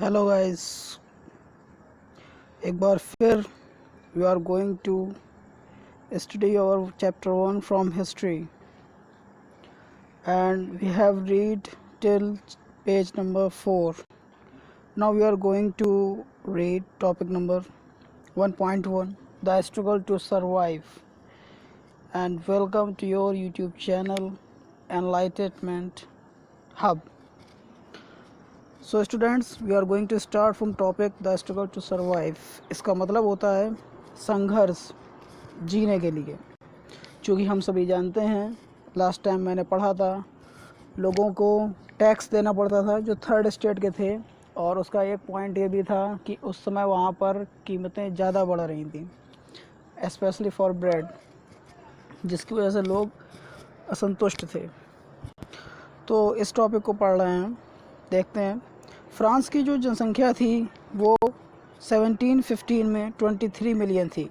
Hello guys, एक बार फिर we are going to study our chapter 1 from history, and we have read till page number 4. Now we are going to read topic number 1.1, the struggle to survive. And welcome to your YouTube channel Enlightenment Hub. So students, we are going to start from topic the struggle to survive. इसका मतलब होता है संघर्ष जीने के लिए. चूँकि हम सभी जानते हैं, लास्ट टाइम मैंने पढ़ा था, लोगों को टैक्स देना पड़ता था जो थर्ड स्टेट के थे, और उसका एक पॉइंट ये भी था कि उस समय वहाँ पर कीमतें ज़्यादा बढ़ रही थी, स्पेशली फॉर ब्रेड, जिसकी वजह से लोग असंतुष्ट थे. तो इस टॉपिक को पढ़ रहे हैं. देखते हैं. फ्रांस की जो जनसंख्या थी वो 1715 में 23 मिलियन थी,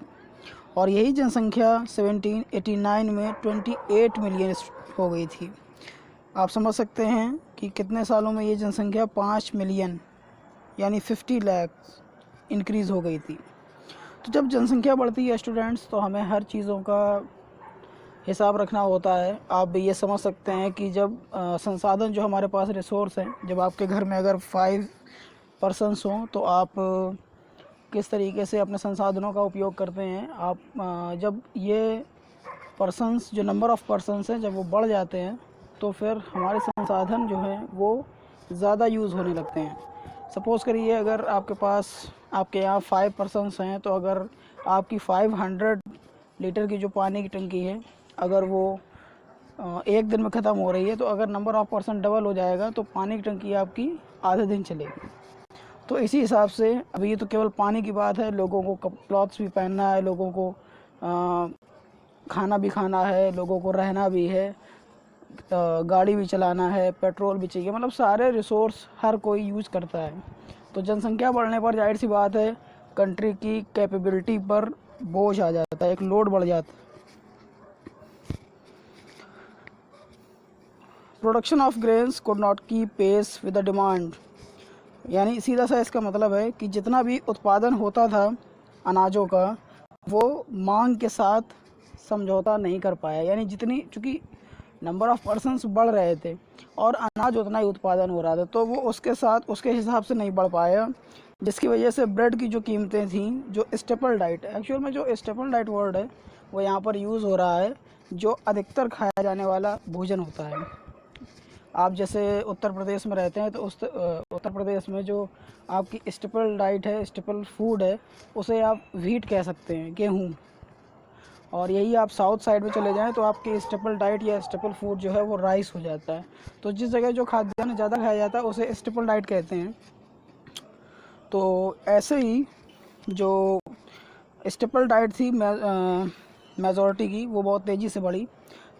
और यही जनसंख्या 1789 में 28 मिलियन हो गई थी. आप समझ सकते हैं कि कितने सालों में ये जनसंख्या 5 मिलियन यानी 50 लाख इंक्रीज़ हो गई थी. तो जब जनसंख्या बढ़ती है स्टूडेंट्स, तो हमें हर चीज़ों का हिसाब रखना होता है. आप ये समझ सकते हैं कि जब संसाधन जो हमारे पास रिसोर्स हैं, जब आपके घर में अगर 5 पर्सन्स हों तो आप किस तरीके से अपने संसाधनों का उपयोग करते हैं. आप जब ये पर्सन्स, जो नंबर ऑफ़ पर्सन्स हैं, जब वो बढ़ जाते हैं तो फिर हमारे संसाधन जो हैं वो ज़्यादा यूज़ होने लगते हैं. सपोज़ करिए अगर आपके यहाँ 5 पर्सन्स हैं, तो अगर आपकी 500 लीटर की जो पानी की टंकी है, अगर वो एक दिन में ख़त्म हो रही है, तो अगर नंबर ऑफ़ पर्सन डबल हो जाएगा तो पानी की टंकी आपकी आधे दिन चलेगी. तो इसी हिसाब से अभी ये तो केवल पानी की बात है, लोगों को क्लॉथ्स भी पहनना है, लोगों को खाना भी खाना है, लोगों को रहना भी है, गाड़ी भी चलाना है, पेट्रोल भी चाहिए, मतलब सारे रिसोर्स हर कोई यूज़ करता है. तो जनसंख्या बढ़ने पर जाहिर सी बात है कंट्री की कैपेबिलिटी पर बोझ आ जाता है, एक लोड बढ़ जाता है. Production of grains could not keep pace with the demand. यानी सीधा सा इसका मतलब है कि जितना भी उत्पादन होता था अनाजों का, वो मांग के साथ समझौता नहीं कर पाया. यानी जितनी, चूँकि नंबर ऑफ़ पर्सन्स बढ़ रहे थे और अनाज उतना ही उत्पादन हो रहा था, तो वो उसके हिसाब से नहीं बढ़ पाया, जिसकी वजह से ब्रेड की जो कीमतें थीं, जो स्टेपल डाइट, एक्चुअल में जो स्टेपल डाइट वर्ड है वो यहाँ पर यूज़ हो रहा है, जो अधिकतर खाया जाने वाला भोजन होता है. आप जैसे उत्तर प्रदेश में रहते हैं, तो उत्तर प्रदेश में जो आपकी स्टेपल डाइट है, स्टेपल फूड है, उसे आप व्हीट कह सकते हैं, गेहूँ. और यही आप साउथ साइड में चले जाएं तो आपकी स्टेपल डाइट या स्टेपल फूड जो है वो राइस हो जाता है. तो जिस जगह जो खाद्यान्न ज़्यादा खाया जाता है उसे स्टेपल डाइट कहते हैं. तो ऐसे ही जो स्टेपल डाइट थी मेजॉरिटी की, वो बहुत तेज़ी से बढ़ी.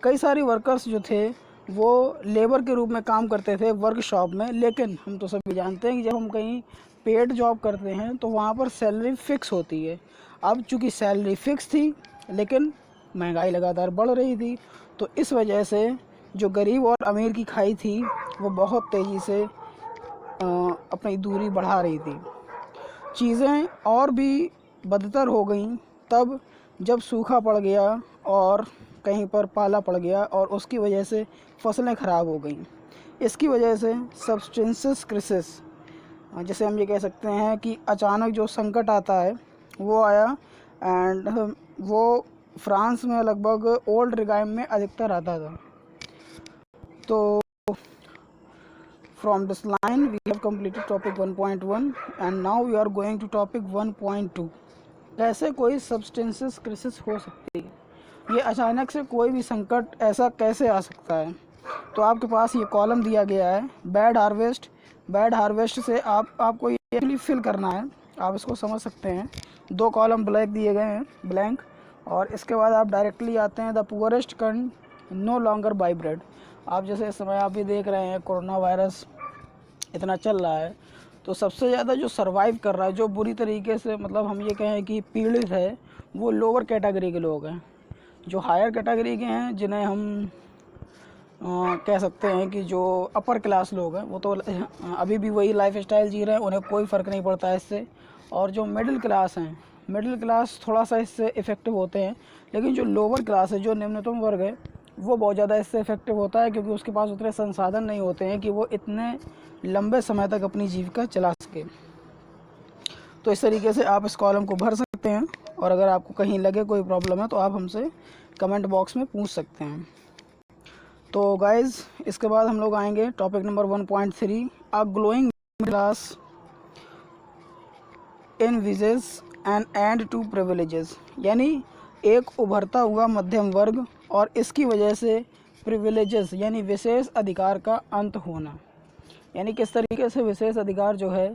कई सारी वर्कर्स जो थे वो लेबर के रूप में काम करते थे वर्कशॉप में, लेकिन हम तो सभी जानते हैं कि जब हम कहीं पेड जॉब करते हैं तो वहाँ पर सैलरी फ़िक्स होती है. अब चूँकि सैलरी फ़िक्स थी, लेकिन महंगाई लगातार बढ़ रही थी, तो इस वजह से जो गरीब और अमीर की खाई थी वो बहुत तेज़ी से अपनी दूरी बढ़ा रही थी. चीज़ें और भी बदतर हो गई तब जब सूखा पड़ गया और कहीं पर पाला पड़ गया, और उसकी वजह से फसलें ख़राब हो गई. इसकी वजह से सब्सटेंसेस क्राइसिस, जैसे हम ये कह सकते हैं कि अचानक जो संकट आता है वो आया. एंड वो फ्रांस में लगभग ओल्ड रिगाइम में अधिकतर आता था. तो from this line we have completed topic 1.1 and now we are going to topic 1.2. कैसे कोई सब्सटेंसेस क्राइसिस हो सकती है, ये अचानक से कोई भी संकट ऐसा कैसे आ सकता है. तो आपके पास ये कॉलम दिया गया है, बैड हार्वेस्ट से आपको ये एक्चुअली फिल करना है. आप इसको समझ सकते हैं, 2 कॉलम ब्लैंक दिए गए हैं, ब्लैंक, और इसके बाद आप डायरेक्टली आते हैं the poorest can no longer buy bread. आप जैसे इस समय आप भी देख रहे हैं कोरोना वायरस इतना चल रहा है, तो सबसे ज़्यादा जो सर्वाइव कर रहा है, जो बुरी तरीके से, मतलब हम ये कहें कि पीड़ित है, वो लोअर कैटेगरी के लोग हैं. जो हायर कैटेगरी के हैं, जिन्हें हम कह सकते हैं कि जो अपर क्लास लोग हैं वो तो अभी भी वही लाइफ स्टाइल जी रहे हैं, उन्हें कोई फ़र्क नहीं पड़ता है इससे। और जो मिडिल क्लास हैं, मिडिल क्लास थोड़ा सा इससे इफ़ेक्टिव होते हैं, लेकिन जो लोअर क्लास है, जो निम्नतम वर्ग है, वो बहुत ज़्यादा इससे इफ़ेक्टिव होता है, क्योंकि उसके पास उतने संसाधन नहीं होते हैं कि वो इतने लंबे समय तक अपनी जीविका चला सके। तो इस तरीके से आप इस कॉलम को भर सकते हैं, और अगर आपको कहीं लगे कोई प्रॉब्लम है तो आप हमसे कमेंट बॉक्स में पूछ सकते हैं। तो गाइज़, इसके बाद हम लोग आएंगे topic number 1.3, a glowing class envisages an end to privileges, यानी एक उभरता हुआ मध्यम वर्ग और इसकी वजह से प्रिविलेजेस यानी विशेष अधिकार का अंत होना। यानी किस तरीके से विशेष अधिकार जो है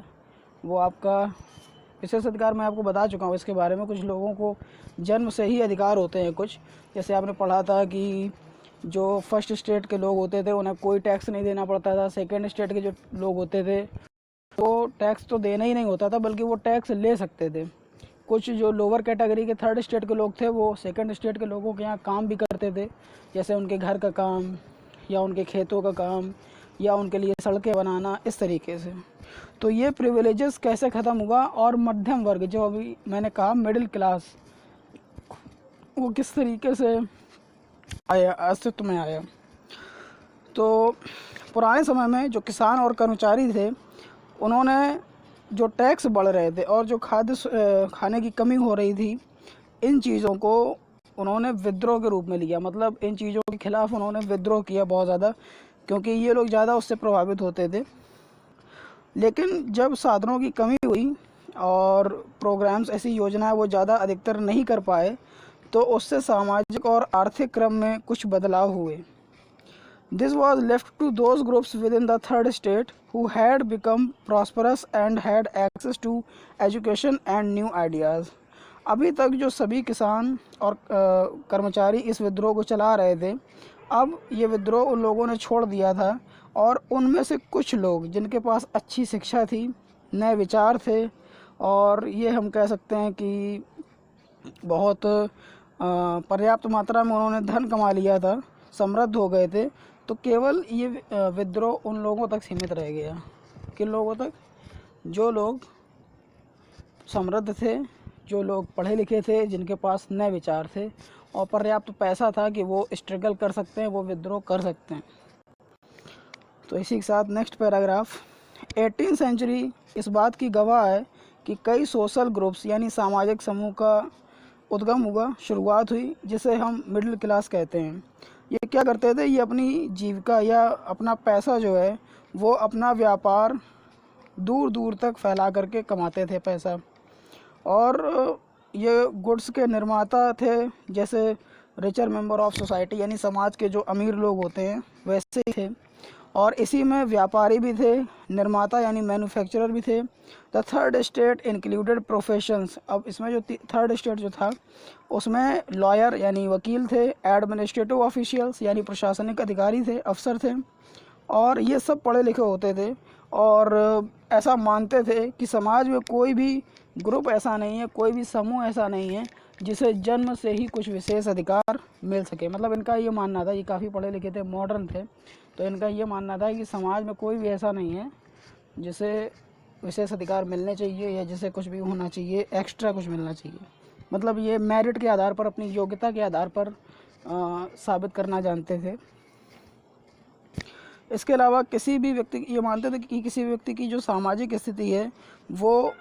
वो आपका विशेष अधिकार मैं आपको बता चुका हूँ इसके बारे में। कुछ लोगों को जन्म से ही अधिकार होते हैं कुछ, जैसे आपने पढ़ा था कि जो फर्स्ट स्टेट के लोग होते थे उन्हें कोई टैक्स नहीं देना पड़ता था। सेकंड स्टेट के जो लोग होते थे वो टैक्स तो देना ही नहीं होता था, बल्कि वो टैक्स ले सकते थे। कुछ जो लोअर कैटेगरी के थर्ड स्टेट के लोग थे वो सेकंड स्टेट के लोगों के यहाँ काम भी करते थे, जैसे उनके घर का काम या उनके खेतों का काम या उनके लिए सड़कें बनाना, इस तरीके से। तो ये प्रिविलेजेस कैसे ख़त्म हुआ, और मध्यम वर्ग जो अभी मैंने कहा मिडिल क्लास, वो किस तरीके से आया, अस्तित्व में आया। तो पुराने समय में जो किसान और कर्मचारी थे उन्होंने जो टैक्स बढ़ रहे थे और जो खाने की कमी हो रही थी, इन चीज़ों को उन्होंने विद्रोह के रूप में लिया। मतलब इन चीज़ों के खिलाफ़ उन्होंने विद्रोह किया बहुत ज़्यादा, क्योंकि ये लोग ज़्यादा उससे प्रभावित होते थे। लेकिन जब साधनों की कमी हुई और प्रोग्राम्स, ऐसी योजनाएं वो ज़्यादा अधिकतर नहीं कर पाए, तो उससे सामाजिक और आर्थिक क्रम में कुछ बदलाव हुए। This was left to those groups within the third state who had become prosperous and had access to education and new ideas. अभी तक जो सभी किसान और कर्मचारी इस विद्रोह को चला रहे थे, अब ये विद्रोह उन लोगों ने छोड़ दिया था, और उनमें से कुछ लोग जिनके पास अच्छी शिक्षा थी, नए विचार थे, और ये हम कह सकते हैं कि बहुत पर्याप्त मात्रा में उन्होंने धन कमा लिया था, समृद्ध हो गए थे, तो केवल ये विद्रोह उन लोगों तक सीमित रह गया। किन लोगों तक? जो लोग समृद्ध थे, जो लोग पढ़े लिखे थे, जिनके पास नए विचार थे और पर्याप्त पैसा था कि वो स्ट्रगल कर सकते हैं, वो विद्रोह कर सकते हैं। तो इसी के साथ नेक्स्ट पैराग्राफ, 18वीं सेंचुरी इस बात की गवाह है कि कई सोशल ग्रुप्स यानी सामाजिक समूह का उद्गम हुआ, शुरुआत हुई, जिसे हम मिडिल क्लास कहते हैं। ये क्या करते थे? ये अपनी जीविका या अपना पैसा जो है वो अपना व्यापार दूर दूर तक फैला करके कमाते थे पैसा, और ये गुड्स के निर्माता थे, जैसे रिचर मेंबर ऑफ सोसाइटी यानी समाज के जो अमीर लोग होते हैं वैसे ही थे, और इसी में व्यापारी भी थे, निर्माता यानी मैन्युफैक्चरर भी थे। The third state included professions, अब इसमें जो थर्ड स्टेट जो था उसमें लॉयर यानी वकील थे, एडमिनिस्ट्रेटिव ऑफिशियल्स यानी प्रशासनिक अधिकारी थे, अफसर थे, और ये सब पढ़े लिखे होते थे, और ऐसा मानते थे कि समाज में कोई भी ग्रुप ऐसा नहीं है, कोई भी समूह ऐसा नहीं है जिसे जन्म से ही कुछ विशेष अधिकार मिल सके। मतलब इनका ये मानना था, ये काफ़ी पढ़े लिखे थे, मॉडर्न थे, तो इनका ये मानना था कि समाज में कोई भी ऐसा नहीं है जिसे विशेष अधिकार मिलने चाहिए या जिसे कुछ भी होना चाहिए, एक्स्ट्रा कुछ मिलना चाहिए। मतलब ये मेरिट के आधार पर, अपनी योग्यता के आधार पर साबित करना जानते थे। इसके अलावा किसी भी व्यक्ति, ये मानते थे कि किसी व्यक्ति की जो सामाजिक स्थिति है वो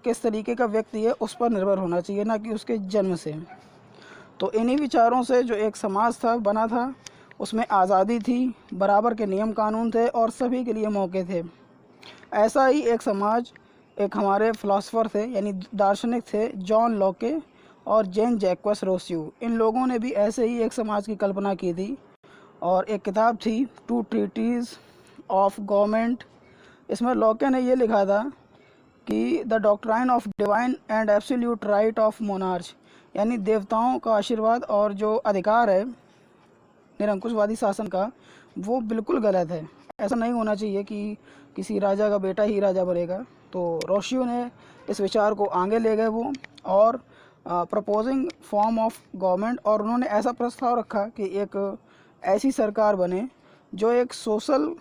किस तरीके का व्यक्ति है उस पर निर्भर होना चाहिए, ना कि उसके जन्म से। तो इन्हीं विचारों से जो एक समाज था बना था, उसमें आज़ादी थी, बराबर के नियम कानून थे और सभी के लिए मौके थे। ऐसा ही एक समाज एक हमारे फ़िलासफ़र थे यानी दार्शनिक थे, जॉन लॉके और जेन जैक्वस रोस्यू। इन लोगों ने भी ऐसे ही एक समाज की कल्पना की थी, और एक किताब थी टू ट्रीटीज़ ऑफ गवर्नमेंट। इसमें लॉके ने ये लिखा था कि the doctrine of divine and absolute right of monarch, यानी देवताओं का आशीर्वाद और जो अधिकार है निरंकुशवादी शासन का, वो बिल्कुल गलत है। ऐसा नहीं होना चाहिए कि किसी राजा का बेटा ही राजा बनेगा। तो रोशियो ने इस विचार को आगे ले गए वो, और प्रपोजिंग फॉर्म ऑफ गवर्नमेंट, और उन्होंने ऐसा प्रस्ताव रखा कि एक ऐसी सरकार बने जो एक सोशल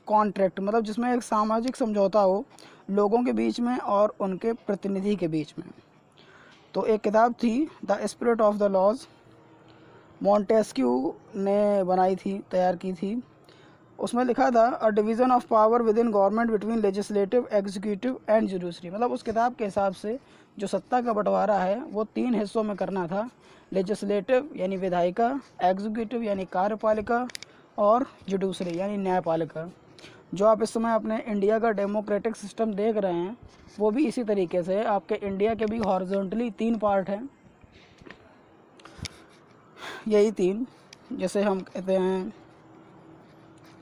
कॉन्ट्रैक्ट, मतलब जिसमें एक सामाजिक समझौता हो लोगों के बीच में और उनके प्रतिनिधि के बीच में। तो एक किताब थी the spirit of the laws, Montesquieu ने बनाई थी, तैयार की थी। उसमें लिखा था a division of power within government between legislative, executive and judiciary. मतलब उस किताब के हिसाब से जो सत्ता का बंटवारा है वो 3 हिस्सों में करना था, लेजिस्लेटिव यानी विधायिका, एग्जीक्यूटिव यानी कार्यपालिका और जुडिशरी यानी न्यायपालिका। जो आप इस समय अपने इंडिया का डेमोक्रेटिक सिस्टम देख रहे हैं वो भी इसी तरीके से है। आपके इंडिया के भी हॉरिजॉन्टली 3 पार्ट हैं, यही 3, जैसे हम कहते हैं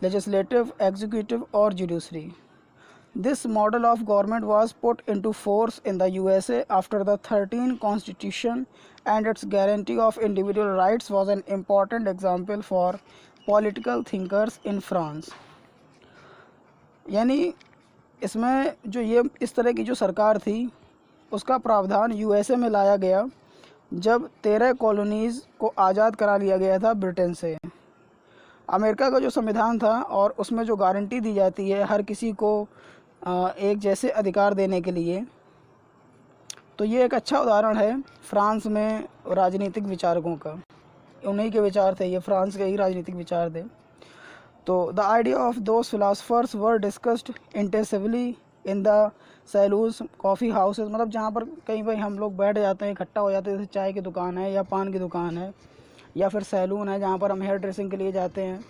legislative, executive और judiciary. This model of government was put into force in the USA after the 13th Constitution, and its guarantee of individual rights was an important example for political thinkers in France. यानी इसमें जो ये इस तरह की जो सरकार थी उसका प्रावधान यूएसए में लाया गया जब 13 कॉलोनीज़ को आज़ाद करा लिया गया था ब्रिटेन से। अमेरिका का जो संविधान था और उसमें जो गारंटी दी जाती है हर किसी को एक जैसे अधिकार देने के लिए, तो ये एक अच्छा उदाहरण है फ्रांस में राजनीतिक विचारकों का। उन्हीं के विचार थे, ये फ्रांस के ही राजनीतिक विचार थे। तो the idea of those philosophers were discussed intensively in the saloons, coffee houses, मतलब जहाँ पर कहीं पर हम लोग बैठ जाते हैं, इकट्ठा हो जाते हैं, जैसे चाय की दुकान है या पान की दुकान है या फिर सैलून है जहाँ पर हम हेयर ड्रेसिंग के लिए जाते हैं।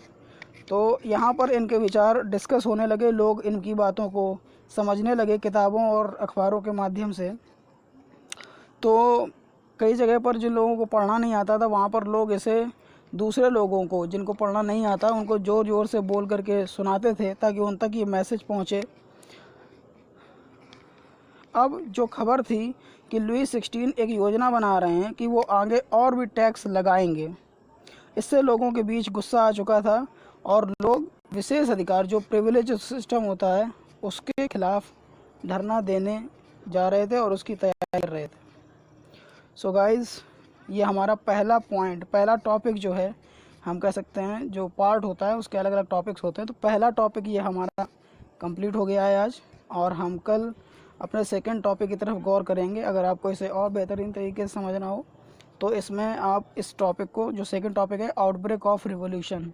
तो यहाँ पर इनके विचार डिस्कस होने लगे, लोग इनकी बातों को समझने लगे किताबों और अखबारों के माध्यम से। तो कई जगह पर जिन लोगों को पढ़ना नहीं आता था वहाँ पर लोग इसे दूसरे लोगों को जिनको पढ़ना नहीं आता उनको ज़ोर ज़ोर से बोल करके सुनाते थे ताकि उन तक ये मैसेज पहुँचे। अब जो खबर थी कि लुई 16 एक योजना बना रहे हैं कि वो आगे और भी टैक्स लगाएंगे, इससे लोगों के बीच गुस्सा आ चुका था और लोग विशेष अधिकार जो प्रिविलेज सिस्टम होता है उसके खिलाफ धरना देने जा रहे थे और उसकी तैयारी कर रहे थे। सो गाइस, ये हमारा पहला पॉइंट, पहला टॉपिक जो है हम कह सकते हैं, जो पार्ट होता है उसके अलग अलग टॉपिक्स होते हैं, तो पहला टॉपिक ये हमारा कंप्लीट हो गया है आज, और हम कल अपने सेकंड टॉपिक की तरफ गौर करेंगे। अगर आपको इसे और बेहतरीन तरीके से समझना हो तो इसमें आप इस टॉपिक को, जो सेकंड टॉपिक है आउटब्रेक ऑफ रिवॉल्यूशन,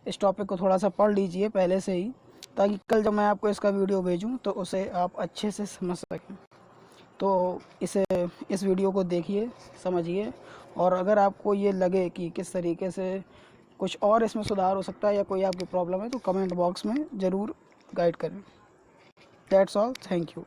इस टॉपिक को थोड़ा सा पढ़ लीजिए पहले से ही, ताकि कल जब मैं आपको इसका वीडियो भेजूं तो उसे आप अच्छे से समझ सकें। तो इस वीडियो को देखिए, समझिए, और अगर आपको ये लगे कि किस तरीके से कुछ और इसमें सुधार हो सकता है या कोई आपकी प्रॉब्लम है तो कमेंट बॉक्स में ज़रूर गाइड करें। That's all, thank you.